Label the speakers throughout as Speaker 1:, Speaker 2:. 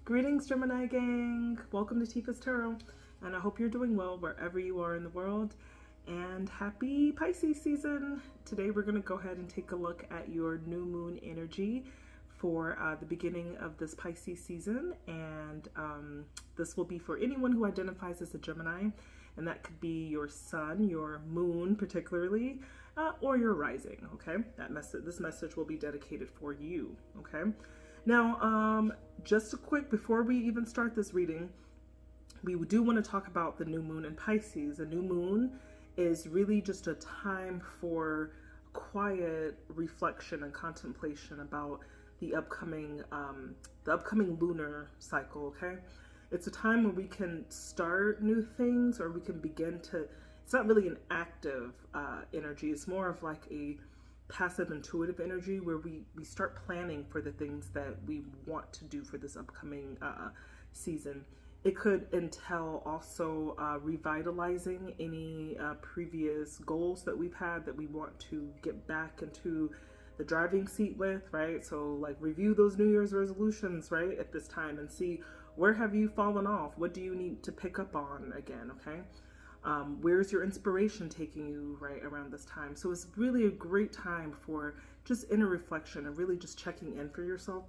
Speaker 1: Greetings, Gemini gang. Welcome to Tifa's Tarot, and I hope you're doing well wherever you are in the world. And happy Pisces season. Today we're going to go ahead and take a look at your new moon energy for the beginning of this Pisces season. And this will be for anyone who identifies as a Gemini, and that could be your sun, your moon particularly, or your rising. Okay, this message will be dedicated for you. Okay. Now, just a quick, before we even start this reading, we do want to talk about the new moon in Pisces. The new moon is really just a time for quiet reflection and contemplation about the upcoming lunar cycle. Okay, it's a time where we can start new things, or we can begin to. It's not really an active energy. It's more of like a passive intuitive energy where we start planning for the things that we want to do for this upcoming season. It could entail also revitalizing any previous goals that we've had that we want to get back into the driving seat with, right? So like review those New Year's resolutions, right, at this time and see where have you fallen off? What do you need to pick up on again, okay? Where's your inspiration taking you right around this time? So it's really a great time for just inner reflection and really just checking in for yourself.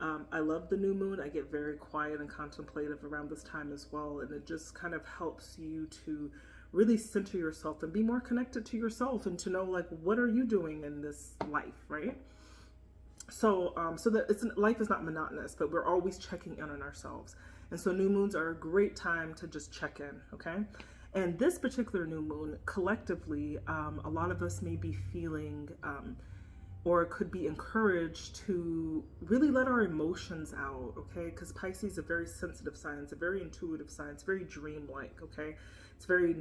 Speaker 1: I love the new moon. I get very quiet and contemplative around this time as well. And it just kind of helps you to really center yourself and be more connected to yourself and to know, like, what are you doing in this life, right? So, so that life is not monotonous, but we're always checking in on ourselves. And so new moons are a great time to just check in, okay? And this particular new moon, collectively, a lot of us may be feeling or could be encouraged to really let our emotions out, okay? Because Pisces is a very sensitive sign. It's a very intuitive sign. It's very dreamlike, okay? It's very,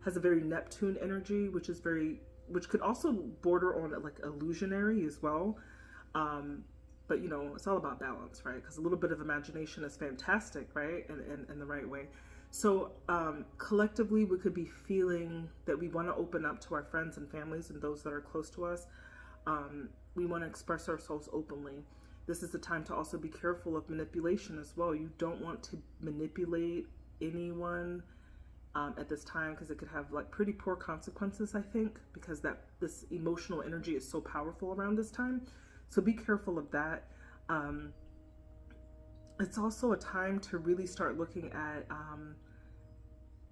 Speaker 1: has a very Neptune energy, which could also border on like illusionary as well. But, you know, it's all about balance, right? Because a little bit of imagination is fantastic, right? In the right way. So collectively, we could be feeling that we want to open up to our friends and families and those that are close to us. We want to express ourselves openly. This is the time to also be careful of manipulation as well. You don't want to manipulate anyone at this time, because it could have like pretty poor consequences, I think, because this emotional energy is so powerful around this time. So be careful of that. It's also a time to really start looking at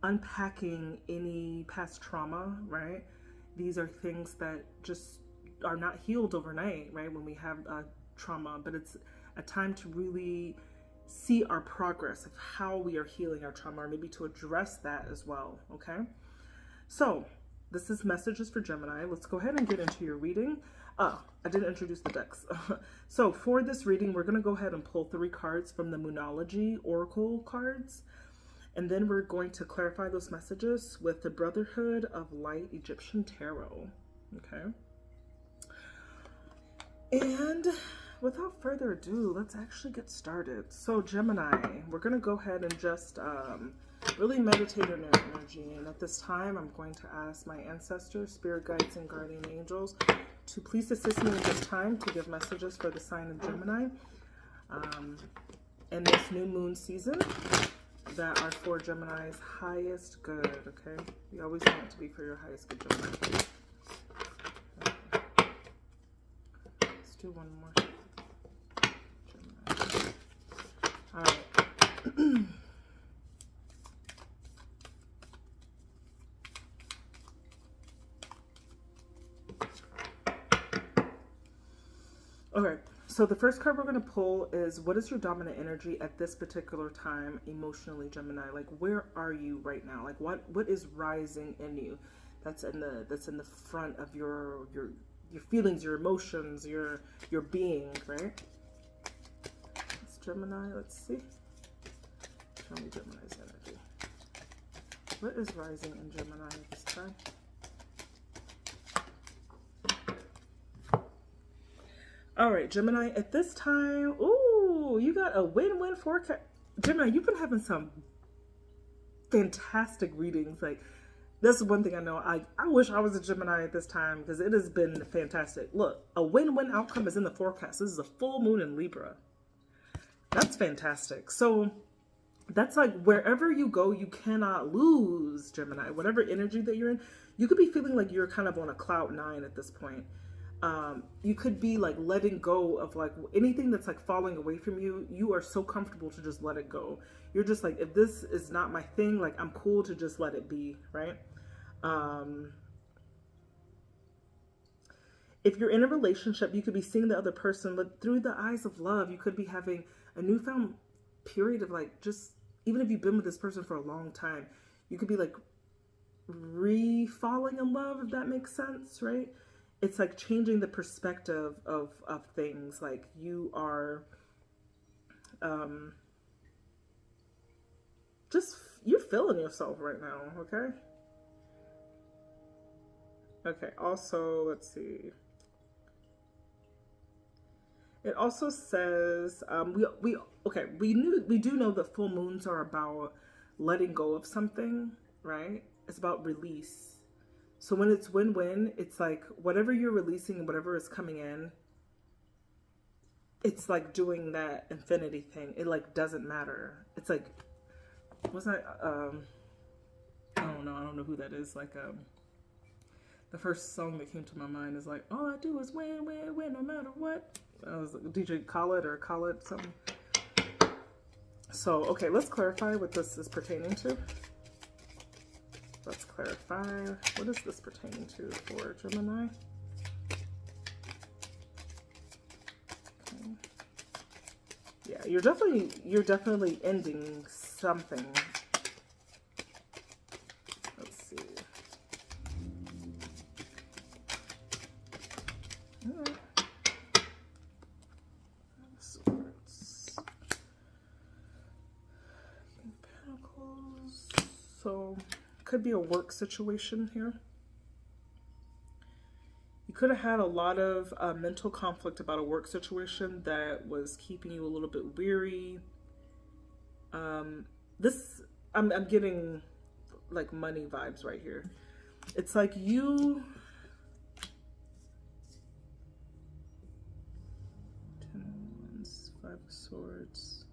Speaker 1: unpacking any past trauma, right? These are things that just are not healed overnight, right? When we have trauma, but it's a time to really see our progress of how we are healing our trauma, or maybe to address that as well, okay? So this is messages for Gemini. Let's go ahead and get into your reading. I didn't introduce the decks. So for this reading, we're going to go ahead and pull 3 cards from the Moonology Oracle cards. And then we're going to clarify those messages with the Brotherhood of Light Egyptian Tarot. Okay. And without further ado, let's actually get started. So Gemini, we're going to go ahead and just really meditate on their energy. And at this time, I'm going to ask my ancestors, spirit guides, and guardian angels to please assist me in this time to give messages for the sign of Gemini in this new moon season that are for Gemini's highest good, okay? You always want it to be for your highest good, Gemini. Okay. Let's do one more. Gemini. All right. Okay, so the first card we're going to pull is, what is your dominant energy at this particular time emotionally, Gemini? Like, where are you right now? Like, what is rising in you? That's in the front of your feelings, your emotions, your being, right? It's Gemini. Let's see. Show me Gemini's energy. What is rising in Gemini at this time? All right, Gemini, at this time, ooh, you got a win-win forecast. Gemini, you've been having some fantastic readings. Like, that's one thing I know. I wish I was a Gemini at this time, because it has been fantastic. Look, a win-win outcome is in the forecast. This is a full moon in Libra. That's fantastic. So that's like wherever you go, you cannot lose, Gemini. Whatever energy that you're in, you could be feeling like you're kind of on a cloud nine at this point. You could be like letting go of like anything that's like falling away from you. You are so comfortable to just let it go. You're just like, if this is not my thing, like I'm cool to just let it be, right? If you're in a relationship, you could be seeing the other person, but through the eyes of love. You could be having a newfound period of like, just even if you've been with this person for a long time, you could be like re-falling in love, if that makes sense, right? It's like changing the perspective of things. Like you are just, you're feeling yourself right now, okay? Okay, also, let's see. It also says we do know that full moons are about letting go of something, right? It's about release. So when it's win-win, it's like whatever you're releasing and whatever is coming in, it's like doing that infinity thing. It like doesn't matter. It's like, what's that? I don't know who that is. Like the first song that came to my mind is like, all I do is win, win, win, no matter what. I was like, DJ Khaled or Khaled something. So, okay, let's clarify what this is pertaining to. Let's clarify. What is this pertaining to for Gemini? Okay. Yeah, you're definitely ending something. Let's see. So, could be a work situation here. You could have had a lot of mental conflict about a work situation that was keeping you a little bit weary. I'm getting like money vibes right here. It's like you. 10 of Wands, 5 of Swords,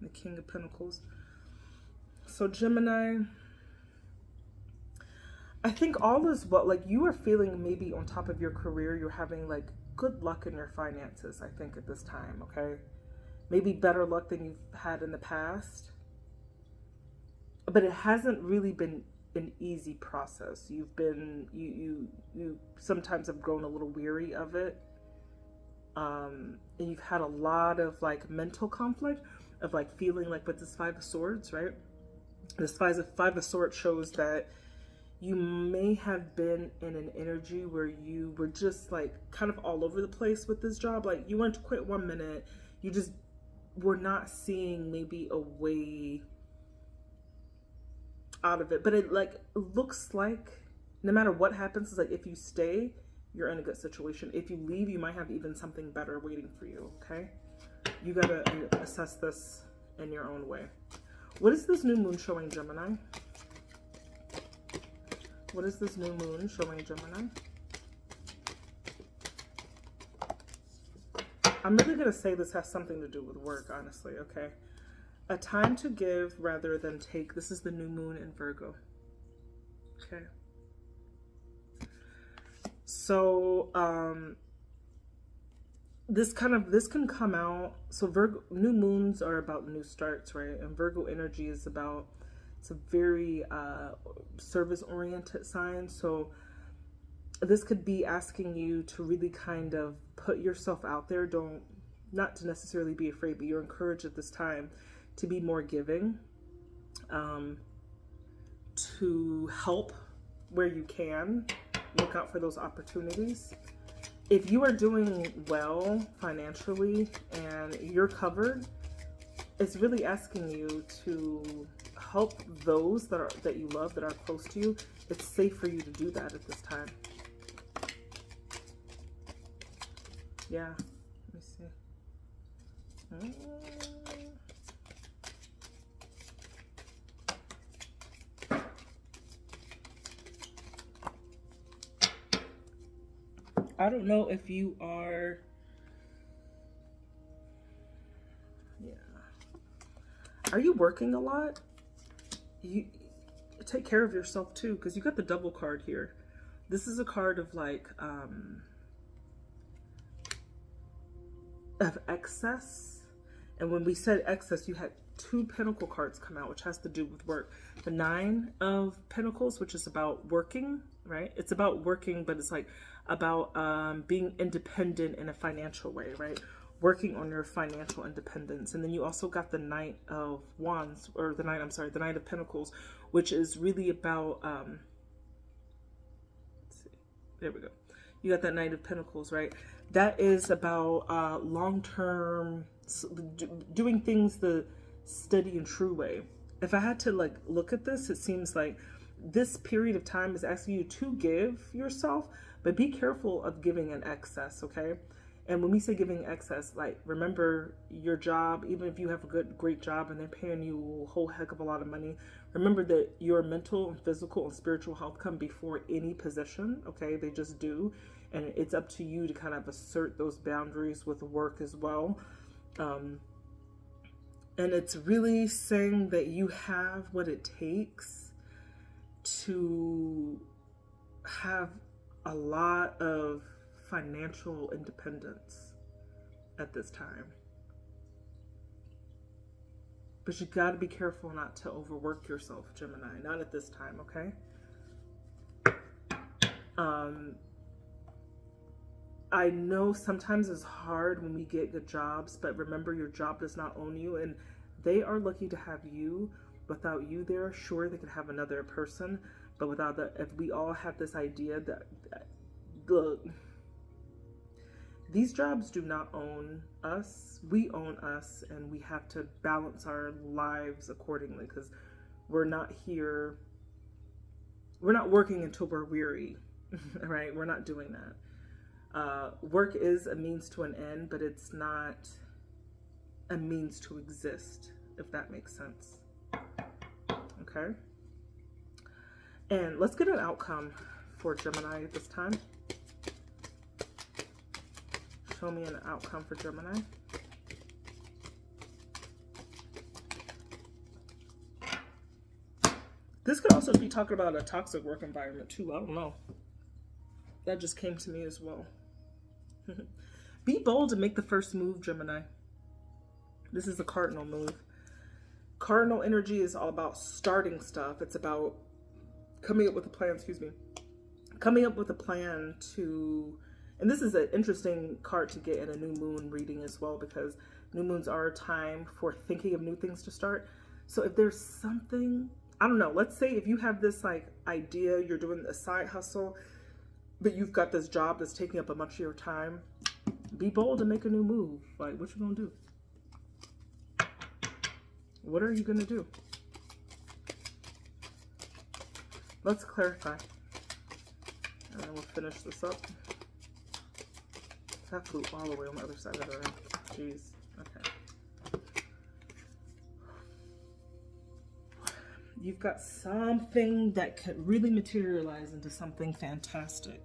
Speaker 1: the King of Pentacles. So Gemini, I think all is well. Like you are feeling maybe on top of your career, you're having like good luck in your finances, I think at this time, okay? Maybe better luck than you've had in the past. But it hasn't really been an easy process. You've been, you sometimes have grown a little weary of it. And you've had a lot of like mental conflict of like feeling like with this 5 of Swords, right? This 5 of Swords shows that you may have been in an energy where you were just like kind of all over the place with this job. Like you wanted to quit one minute, you just were not seeing maybe a way out of it. But it like looks like no matter what happens, it's like if you stay, you're in a good situation. If you leave, you might have even something better waiting for you, okay? You gotta assess this in your own way. What is this new moon showing Gemini? What is this new moon showing Gemini? I'm really going to say this has something to do with work, honestly, okay? A time to give rather than take. This is the new moon in Virgo. Okay. So, this can come out. So Virgo, new moons are about new starts, right? And Virgo energy is about, it's a very service oriented sign. So this could be asking you to really kind of put yourself out there. Not to necessarily be afraid, but you're encouraged at this time to be more giving, to help where you can. Look out for those opportunities. If you are doing well financially and you're covered, it's really asking you to help those that you love, that are close to you. It's safe for you to do that at this time. Yeah, let me see. I don't know if you are, yeah, Are you working a lot? You take care of yourself too, because you got the double card here. This is a card of like of excess. And when we said excess, you had 2 Pentacle cards come out, which has to do with work. The 9 of Pentacles, which is about working, right? It's about working, but it's like about being independent in a financial way, right? Working on your financial independence. And then you also got the Knight of Wands, or the Knight, I'm sorry, the Knight of Pentacles, which is really about, let's see, there we go. You got that Knight of Pentacles, right? That is about long-term, doing things the steady and true way. If I had to like look at this, it seems like this period of time is asking you to give yourself, but be careful of giving in excess, okay? And when we say giving excess, like, remember your job, even if you have a great job and they're paying you a whole heck of a lot of money, remember that your mental and physical and spiritual health come before any position, okay? They just do. And it's up to you to kind of assert those boundaries with work as well. And it's really saying that you have what it takes to have a lot of financial independence at this time. But you got to be careful not to overwork yourself, Gemini. Not at this time, okay? I know sometimes it's hard when we get good jobs, but remember your job does not own you, and they are lucky to have you. Without you there, sure, they could have another person, but without that, if we all have this idea that look, these jobs do not own us, we own us, and we have to balance our lives accordingly, because we're not here, we're not working until we're weary, right? We're not doing that. Work is a means to an end, but it's not a means to exist, if that makes sense. Okay? And let's get an outcome for Gemini this time. Show me an outcome for Gemini. This could also be talking about a toxic work environment too. I don't know. That just came to me as well. Be bold and make the first move, Gemini. This is the cardinal move. Cardinal energy is all about starting stuff. It's about coming up with a plan, coming up with a plan to, and this is an interesting card to get in a new moon reading as well, because new moons are a time for thinking of new things to start. So if there's something, I don't know, let's say if you have this like idea, you're doing a side hustle, but you've got this job that's taking up a bunch of your time, be bold and make a new move. Like, what you gonna do? What are you gonna do? Let's clarify. And then we'll finish this up. That flew all the way on the other side of the room. Jeez. Okay. You've got something that could really materialize into something fantastic.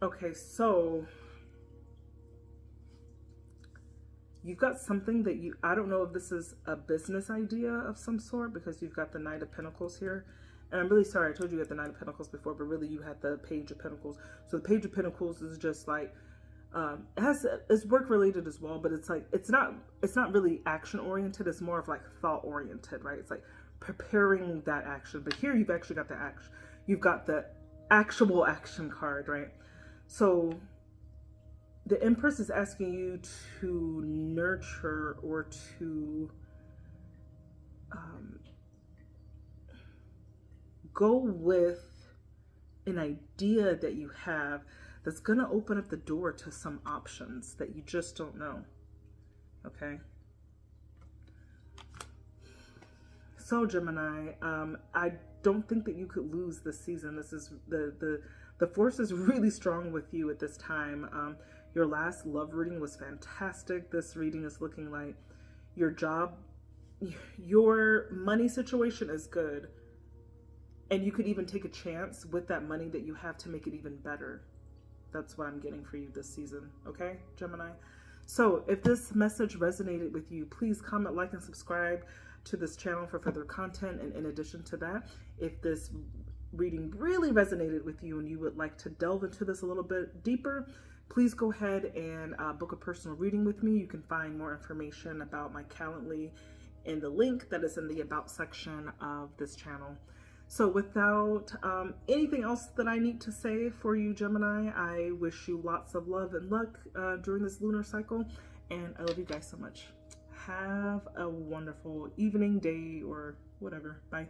Speaker 1: Okay, so you've got something that you, I don't know if this is a business idea of some sort, because you've got the Knight of Pentacles here. And I'm really sorry, I told you had the Knight of Pentacles before, but really you had the Page of Pentacles. So the Page of Pentacles is just like, it's work related as well, but it's like, it's not really action oriented. It's more of like thought oriented, right? It's like preparing that action. But here you've actually got the action. You've got the actual action card, right? So the Empress is asking you to nurture or to go with an idea that you have that's going to open up the door to some options that you just don't know. Okay. So Gemini, I don't think that you could lose this season. This is the force is really strong with you at this time. Your last love reading was fantastic. This reading is looking like your job, your money situation is good. And you could even take a chance with that money that you have to make it even better. That's what I'm getting for you this season. Okay, Gemini? So if this message resonated with you, please comment, like, and subscribe to this channel for further content. And in addition to that, if this reading really resonated with you and you would like to delve into this a little bit deeper, please go ahead and book a personal reading with me. You can find more information about my Calendly in the link that is in the About section of this channel. So without anything else that I need to say for you, Gemini, I wish you lots of love and luck during this lunar cycle. And I love you guys so much. Have a wonderful evening, day, or whatever. Bye.